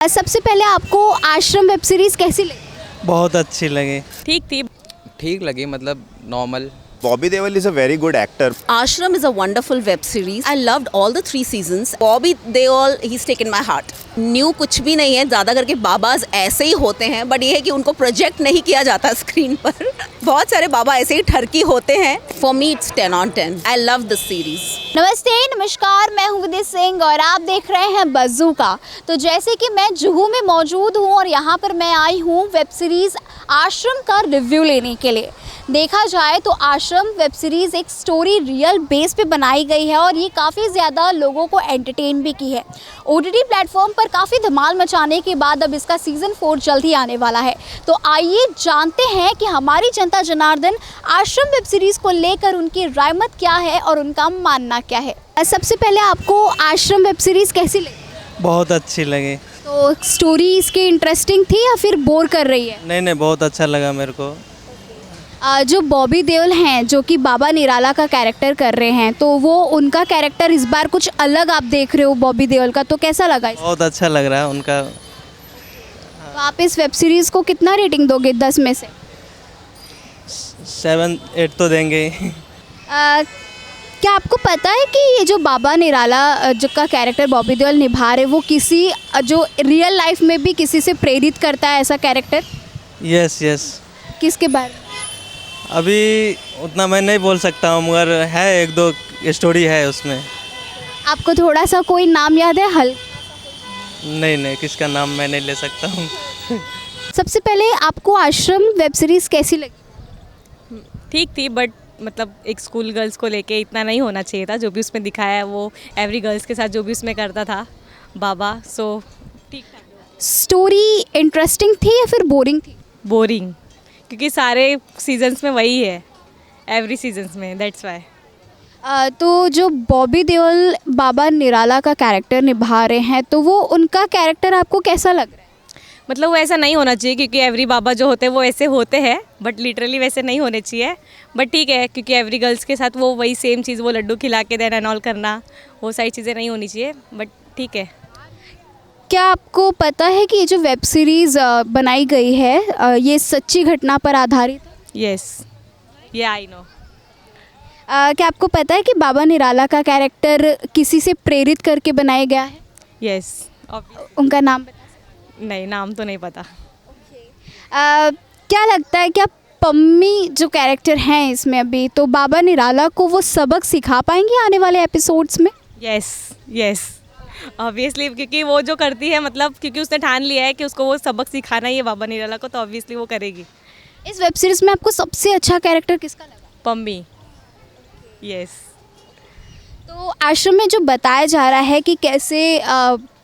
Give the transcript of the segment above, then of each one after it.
सबसे पहले आपको आश्रम वेब सीरीज कैसी लगी? बहुत अच्छी लगी। ठीक थी। ठीक लगी, मतलब normal. Bobby Deol is a very good actor. Ashram is a wonderful web series. I loved all the 3 seasons. Bobby Deol, he's taken my heart. New कुछ भी नहीं है, ज़्यादा करके बाबाज ऐसे ही होते हैं, बट ये है कि उनको प्रोजेक्ट नहीं किया जाता स्क्रीन पर। बहुत सारे बाबा ऐसे ही ठरकी होते हैं। For me it's 10 on 10. I love the series. नमस्ते, नमस्कार, मैं हूं विदित सिंह और आप देख रहे हैं बज़ूका। तो जैसे कि मैं जुहू में मौजूद हूं और यहाँ पर मैं आई हूं वेब सीरीज़ आश्रम का रिव्यू लेने के लिए। देखा जाए तो आश्रम वेब सीरीज़ एक स्टोरी रियल बेस पे बनाई गई है और ये काफ़ी ज़्यादा लोगों को एंटरटेन भी की है। OTT प्लेटफॉर्म पर काफ़ी धमाल मचाने के बाद अब इसका सीज़न 4 जल्द ही आने वाला है। तो आइए जानते हैं कि हमारी जनता जनार्दन आश्रम वेब सीरीज़ को लेकर उनकी रायमत क्या है और उनका मानना क्या है। सबसे पहले आपको आश्रम वेब सीरीज़ कैसी लगी? बहुत अच्छी लगी। तो स्टोरी इसकी इंटरेस्टिंग थी या फिर बोर कर रही है? नहीं, बहुत अच्छा लगा मेरे को। जो बॉबी देओल हैं जो कि बाबा निराला का कैरेक्टर कर रहे हैं, तो वो उनका कैरेक्टर इस बार कुछ अलग आप देख रहे हो बॉबी देओल का, तो कैसा लगा? बहुत अच्छा लग रहा है उनका। तो आप इस वेब सीरीज़ को कितना रेटिंग दोगे 10 में से? 7-8 तो देंगे। क्या आपको पता है कि ये जो बाबा निराला जो का कैरेक्टर बॉबी देओल निभा रहे वो किसी जो रियल लाइफ में भी किसी से प्रेरित करता है ऐसा कैरेक्टर? यस। किसके बारे में? अभी उतना मैं नहीं बोल सकता हूँ, मगर है 1-2 स्टोरी है उसमें। आपको थोड़ा सा कोई नाम याद है? नहीं, किसका नाम मैं नहीं ले सकता हूँ। सबसे पहले आपको आश्रम वेब सीरीज़ कैसी लगी? ठीक थी, बट मतलब एक स्कूल गर्ल्स को लेके इतना नहीं होना चाहिए था। जो भी उसमें दिखाया है वो एवरी गर्ल्स के साथ जो भी उसमें करता था बाबा, सो ठीक था। स्टोरी इंटरेस्टिंग थी या फिर बोरिंग थी? बोरिंग, क्योंकि सारे सीजन्स में वही है, एवरी सीजन्स में, दैट्स वाई। तो जो बॉबी देओल बाबा निराला का कैरेक्टर निभा रहे हैं, तो वो उनका कैरेक्टर आपको कैसा लग रहा है? मतलब वो ऐसा नहीं होना चाहिए, क्योंकि एवरी बाबा जो होते हैं वो ऐसे होते हैं, बट लिटरली वैसे नहीं होने चाहिए। बट ठीक है, क्योंकि एवरी गर्ल्स के साथ वो वही सेम चीज़, वो लड्डू खिला के देना एंड ऑल करना, वो सारी चीज़ें नहीं होनी चाहिए, बट ठीक है। क्या आपको पता है कि ये जो वेब सीरीज़ बनाई गई है ये सच्ची घटना पर आधारित है? यस, ये आई नो। क्या आपको पता है कि बाबा निराला का कैरेक्टर किसी से प्रेरित करके बनाया गया है? यस। उनका नाम बता? नहीं, नाम तो नहीं पता। क्या लगता है क्या पम्मी जो कैरेक्टर हैं इसमें अभी, तो बाबा निराला को वो सबक सिखा पाएंगे आने वाले एपिसोड्स में? यस ऑब्वियसली, क्योंकि वो जो करती है, मतलब क्योंकि उसने ठान लिया है कि उसको वो सबक सिखाना ही है बाबा निराला को, तो ऑब्वियसली वो करेगी। इस वेब सीरीज़ में आपको सबसे अच्छा कैरेक्टर किसका लगा? पम्मी। यस। तो आश्रम में जो बताया जा रहा है कि कैसे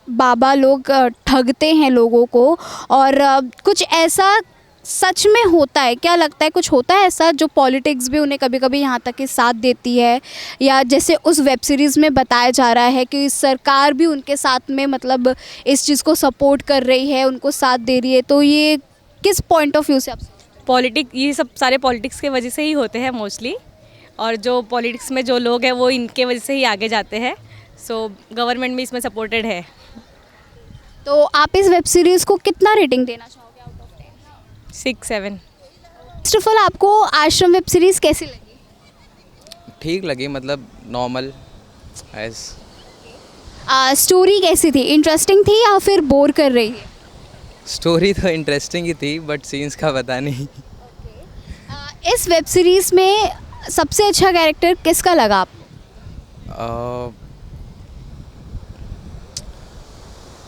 बाबा लोग ठगते हैं लोगों को और कुछ ऐसा सच में होता है, क्या लगता है कुछ होता है ऐसा जो पॉलिटिक्स भी उन्हें कभी कभी यहाँ तक के साथ देती है, या जैसे उस वेब सीरीज़ में बताया जा रहा है कि सरकार भी उनके साथ में मतलब इस चीज़ को सपोर्ट कर रही है, उनको साथ दे रही है, तो ये किस पॉइंट ऑफ व्यू से आप? ये सब सारे पॉलिटिक्स के वजह से ही होते हैं मोस्टली, और जो पॉलिटिक्स में जो लोग हैं वो इनके वजह से ही आगे जाते हैं, सो गवर्नमेंट भी इसमें सपोर्टेड है। तो आप इस वेब सीरीज़ को कितना रेटिंग देना चाहोगे out of 10? 6-7। First of all आपको आश्रम वेब सीरीज़ कैसी लगी? ठीक लगी, मतलब नॉर्मल एज। स्टोरी कैसी थी? इंटरेस्टिंग थी या फिर बोर कर रही है? स्टोरी तो इंटरेस्टिंग ही थी, बट सीन्स का पता नहीं। इस वेब सीरीज़ में सबसे अच्छा कैरेक्टर किसका लगा आपको?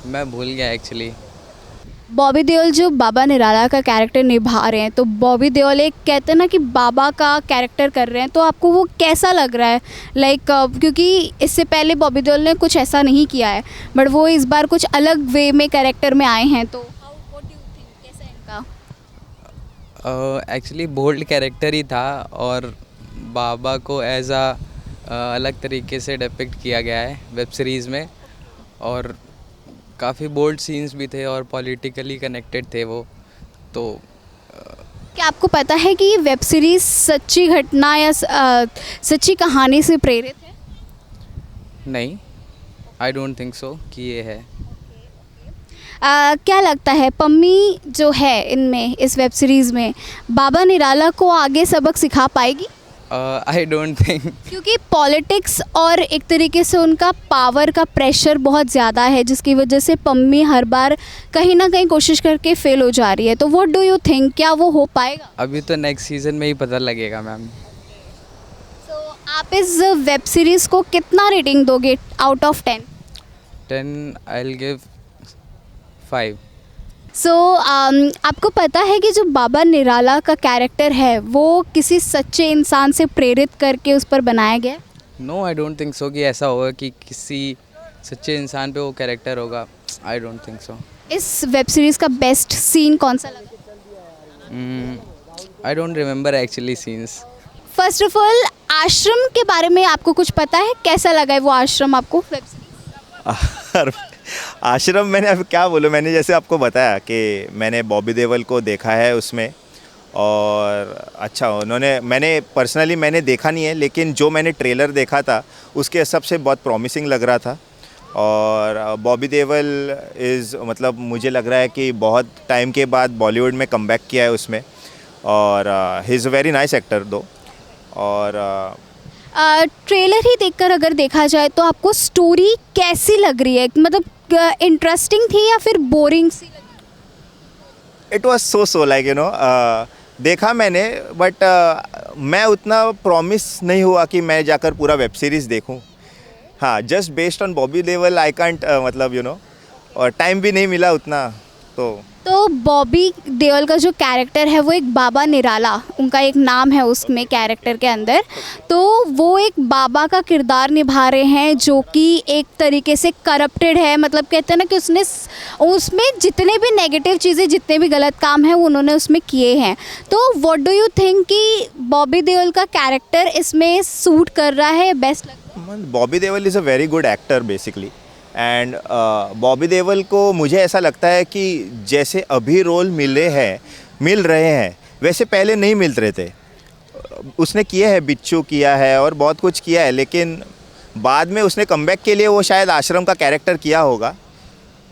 मैं भूल गया एक्चुअली। बॉबी देओल जो बाबा निराला का कैरेक्टर निभा रहे हैं, तो बॉबी देओल एक कहते हैं ना कि बाबा का कैरेक्टर कर रहे हैं, तो आपको वो कैसा लग रहा है? क्योंकि इससे पहले बॉबी देओल ने कुछ ऐसा नहीं किया है, बट वो इस बार कुछ अलग वे में कैरेक्टर में आए हैं, तो व्हाट डू यू थिंक कैसा है इनका? एक्चुअली बोल्ड कैरेक्टर ही था, और बाबा को एज अलग तरीके से डिपिक्ट किया गया है वेब सीरीज़ में, और काफ़ी बोल्ड सीन्स भी थे और पॉलिटिकली कनेक्टेड थे वो, तो क्या आपको पता है कि ये वेब सीरीज़ सच्ची घटना या सच्ची कहानी से प्रेरित है? नहीं, आई डोंट थिंक सो कि ये है। क्या लगता है पम्मी जो है इनमें इस वेब सीरीज़ में बाबा निराला को आगे सबक सिखा पाएगी? आई डोंट थिंक क्योंकि पॉलिटिक्स और एक तरीके से उनका पावर का प्रेशर बहुत ज़्यादा है जिसकी वजह से पम्मी हर बार कहीं ना कहीं कोशिश करके फेल हो जा रही है, तो व्हाट डू यू थिंक, क्या वो हो पाएगा? अभी तो नेक्स्ट सीज़न में ही पता लगेगा मैम। तो आप इस वेब सीरीज़ को कितना रेटिंग दोगे out of 10? 10 I will give 5। सो आपको पता है कि जो बाबा निराला का कैरेक्टर है वो किसी सच्चे इंसान से प्रेरित करके उस पर बनाया गया है? No I don't think so कि ऐसा होगा कि किसी सच्चे इंसान पे वो कैरेक्टर होगा। आई डोंट थिंक सो। इस वेब सीरीज़ का बेस्ट सीन कौन सा लगा? I don't remember actually scenes. First of all आश्रम के बारे में आपको कुछ पता है? कैसा लगा है वो आश्रम आपको वेब सीरीज? आश्रम मैंने अब क्या बोलूँ, मैंने जैसे आपको बताया कि मैंने बॉबी देओल को देखा है उसमें, और अच्छा मैंने पर्सनली मैंने देखा नहीं है, लेकिन जो मैंने ट्रेलर देखा था उसके हिसाब से बहुत प्रॉमिसिंग लग रहा था। और बॉबी देओल मतलब मुझे लग रहा है कि बहुत टाइम के बाद बॉलीवुड में कमबैक किया है उसमें, और he is a very nice actor दो। और ट्रेलर ही देखकर अगर देखा जाए तो आपको स्टोरी कैसी लग रही है? मतलब इंटरेस्टिंग थी या फिर बोरिंग सी लगी? इट वॉज सो लाइक देखा मैंने, बट मैं उतना प्रॉमिस नहीं हुआ कि मैं जाकर पूरा वेब सीरीज़ देखूं। हाँ, just based on Bobby Deol I can't मतलब और टाइम भी नहीं मिला उतना। तो बॉबी देओल का जो कैरेक्टर है वो एक बाबा निराला, उनका एक नाम है उसमें कैरेक्टर के अंदर, तो वो एक बाबा का किरदार निभा रहे हैं जो कि एक तरीके से करप्टेड है। मतलब कहते हैं ना कि उसमें जितने भी नेगेटिव चीज़ें, जितने भी गलत काम हैं वो उन्होंने उसमें किए हैं। तो व्हाट डू यू थिंक कि बॉबी देओल का कैरेक्टर इसमें सूट कर रहा है, बेस्ट लगता है? Bobby Deol is a very good actor basically, and Bobby Deol को मुझे ऐसा लगता है कि जैसे अभी रोल मिल रहे हैं वैसे पहले नहीं मिल रहे थे। उसने किया है, बिच्छू किया है और बहुत कुछ किया है, लेकिन बाद में उसने कमबैक के लिए वो शायद आश्रम का कैरेक्टर किया होगा।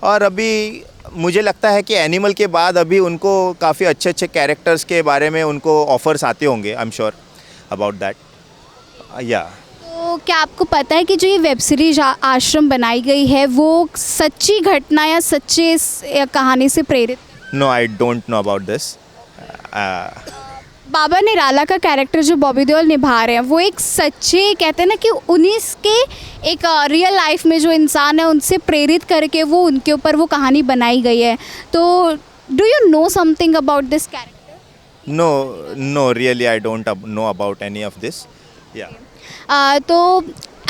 और अभी मुझे लगता है कि एनिमल के बाद अभी उनको काफ़ी अच्छे अच्छे कैरेक्टर्स के बारे में उनको ऑफर्स आते होंगे। I am sure about that. या तो क्या आपको पता है कि जो ये वेब सीरीज आश्रम बनाई गई है वो सच्ची घटना या सच्चे कहानी से प्रेरित? No, I don't know about this. Baba Nirala का कैरेक्टर जो बॉबी देओल निभा रहे हैं वो एक सच्चे, कहते हैं ना कि उन्हीं के एक रियल लाइफ में जो इंसान है उनसे प्रेरित करके वो उनके ऊपर वो कहानी बनाई गई है। तो do you know something about this character? No really I don't know about any of this. या तो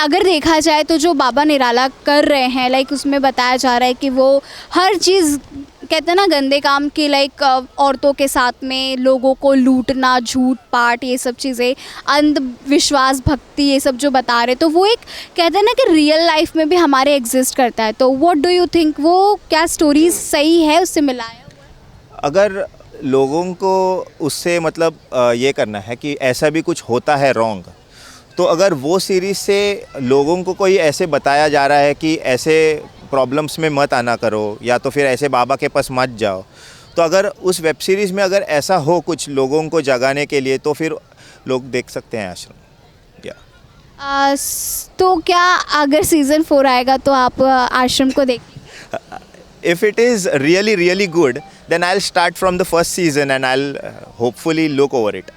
अगर देखा जाए तो जो बाबा निराला कर रहे हैं, लाइक उसमें बताया जा रहा है कि वो हर चीज़, कहते हैं ना गंदे काम की, लाइक औरतों के साथ में लोगों को लूटना, झूठ पाट, ये सब चीज़ें, अंधविश्वास, भक्ति, ये सब जो बता रहे, तो वो एक कहते हैं ना कि रियल लाइफ में भी हमारे एग्जिस्ट करता है। तो व्हाट डू यू थिंक, वो क्या स्टोरी सही है उससे मिलाया हुआ? अगर लोगों को उससे मतलब ये करना है कि ऐसा भी कुछ होता है रॉन्ग, तो अगर वो सीरीज़ से लोगों को कोई ऐसे बताया जा रहा है कि ऐसे प्रॉब्लम्स में मत आना करो या तो फिर ऐसे बाबा के पास मत जाओ, तो अगर उस वेब सीरीज़ में अगर ऐसा हो कुछ लोगों को जगाने के लिए, तो फिर लोग देख सकते हैं आश्रम। या तो क्या अगर सीज़न 4 आएगा तो आप आश्रम को देखेंगे? if it is really good, then I'll start from the first season and I'll hopefully look over it.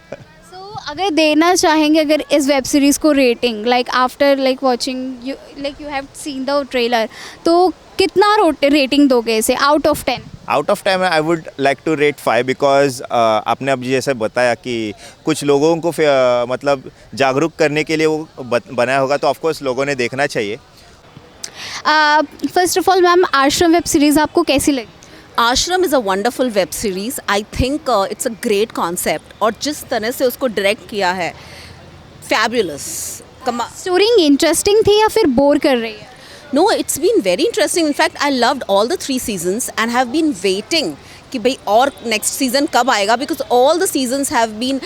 अगर देना चाहेंगे अगर इस वेब सीरीज़ को rating, like after like watching you have seen the trailer, तो कितना रेटिंग दोगे इसे out of 10? Out of 10 I would like to rate 5 because आपने अब जैसे बताया कि कुछ लोगों को मतलब जागरूक करने के लिए वो बनाया होगा, तो ऑफकोर्स लोगों ने देखना चाहिए। फर्स्ट ऑफ ऑल मैम, आश्रम वेब सीरीज़ आपको कैसी लगी? आश्रम is a wonderful web series. I think it's a great concept, और जिस तरह से उसको डायरेक्ट किया है, फैबुलस। स्टोरी इंटरेस्टिंग थी या फिर बोर कर रही है? No, it's been very interesting. In fact, I loved all the 3 seasons and have been waiting कि भाई और next season कब आएगा, because all the seasons have been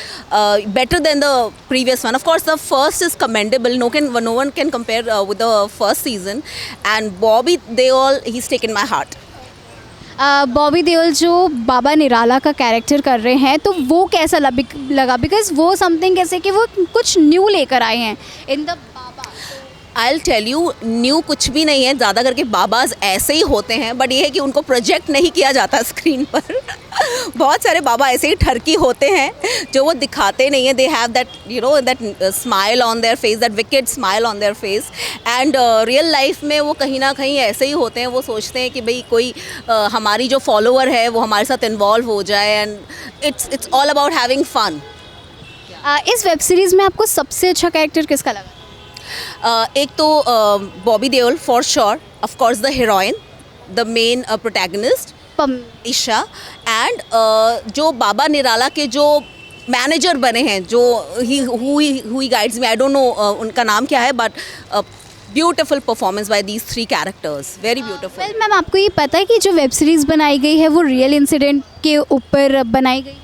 better than the previous one. Of course, the first is commendable. No one can compare with the first season. And Bobby Deol, he's taken my heart. Bobby Deol जो बाबा निराला का character कर रहे हैं तो वो कैसा लगा because वो समथिंग कैसे कि वो कुछ न्यू लेकर आए हैं इन द बाबा। आई टेल यू, न्यू कुछ भी नहीं है, ज़्यादा करके बाबाज ऐसे ही होते हैं, बट ये है कि उनको प्रोजेक्ट नहीं किया जाता स्क्रीन पर। बहुत सारे बाबा ऐसे ही ठरकी होते हैं जो वो दिखाते नहीं हैं। They have that that smile on their face, that wicked smile on their face, and real life में वो कहीं ना कहीं ऐसे ही होते हैं। वो सोचते हैं कि भाई कोई हमारी जो फॉलोअर है वो हमारे साथ इन्वॉल्व हो जाए, and it's all about having fun. इस वेब सीरीज़ में आपको सबसे अच्छा कैरेक्टर किसका लगा? एक तो Bobby Deol for sure, of course the heroine, the main protagonist Isha, and जो बाबा निराला के जो मैनेजर बने हैं, जो ही guides me, I don't know उनका नाम क्या है, but beautiful performance by these 3 characters, very beautiful. Well ma'am, आपको ये पता है कि जो वेब सीरीज़ बनाई गई है वो रियल इंसिडेंट के ऊपर बनाई गई?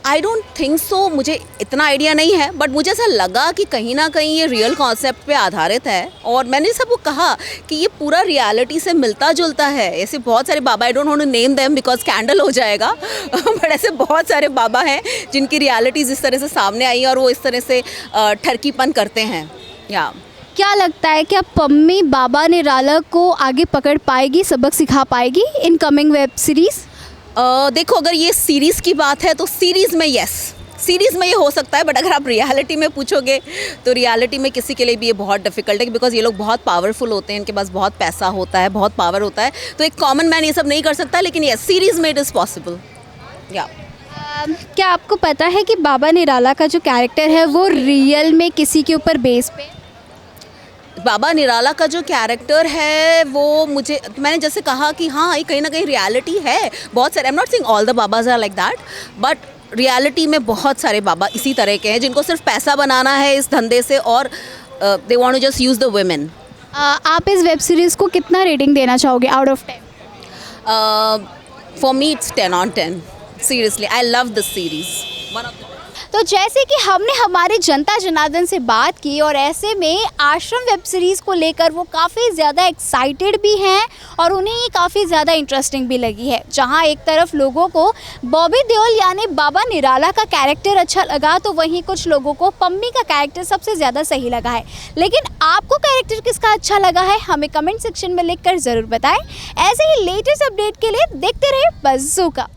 आई डोंट थिंक सो, मुझे इतना आइडिया नहीं है, बट मुझे ऐसा लगा कि कहीं ना कहीं ये रियल कॉन्सेप्ट पे आधारित है। और मैंने सबको कहा कि ये पूरा रियलिटी से मिलता जुलता है। ऐसे बहुत सारे बाबा, I don't want to name them because scandal हो जाएगा, बट ऐसे बहुत सारे बाबा हैं जिनकी रियलिटीज़ इस तरह से सामने आई और वो इस तरह से ठरकीपन करते हैं। या क्या लगता है कि अब पम्मी बाबा निराला को आगे पकड़ पाएगी, सबक सिखा पाएगी इन कमिंग वेब सीरीज़? देखो, अगर ये सीरीज़ की बात है तो सीरीज़ में यस, सीरीज़ में ये हो सकता है, बट अगर आप रियलिटी में पूछोगे तो रियलिटी में किसी के लिए भी ये बहुत डिफ़िकल्ट है, बिकॉज ये लोग बहुत पावरफुल होते हैं, इनके पास बहुत पैसा होता है, बहुत पावर होता है, तो एक कॉमन मैन ये सब नहीं कर सकता, लेकिन यस, सीरीज़ में इट इज़ पॉसिबल। या क्या आपको पता है कि बाबा निराला का जो कैरेक्टर है वो रियल में किसी के ऊपर बेस पे? बाबा निराला का जो कैरेक्टर है वो मैंने जैसे कहा कि हाँ, ये कहीं ना कहीं रियलिटी है। बहुत सारे, I am not saying all the babas are like that, but reality में बहुत सारे बाबा इसी तरह के हैं जिनको सिर्फ पैसा बनाना है इस धंधे से, और they want to just use the women. आप इस वेब सीरीज़ को कितना रेटिंग देना चाहोगे out of 10? For me it's 10 on 10। Seriously, I love this series, one of the. तो जैसे कि हमने हमारे जनता जनार्दन से बात की और ऐसे में आश्रम वेब सीरीज़ को लेकर वो काफ़ी ज़्यादा एक्साइटेड भी हैं और उन्हें ये काफ़ी ज़्यादा इंटरेस्टिंग भी लगी है। जहां एक तरफ लोगों को बॉबी देओल यानी बाबा निराला का कैरेक्टर अच्छा लगा, तो वहीं कुछ लोगों को पम्मी का कैरेक्टर सबसे ज़्यादा सही लगा है। लेकिन आपको कैरेक्टर किसका अच्छा लगा है हमें कमेंट सेक्शन में लिख कर ज़रूर बताएँ। ऐसे ही लेटेस्ट अपडेट के लिए देखते रहे बज़ूका।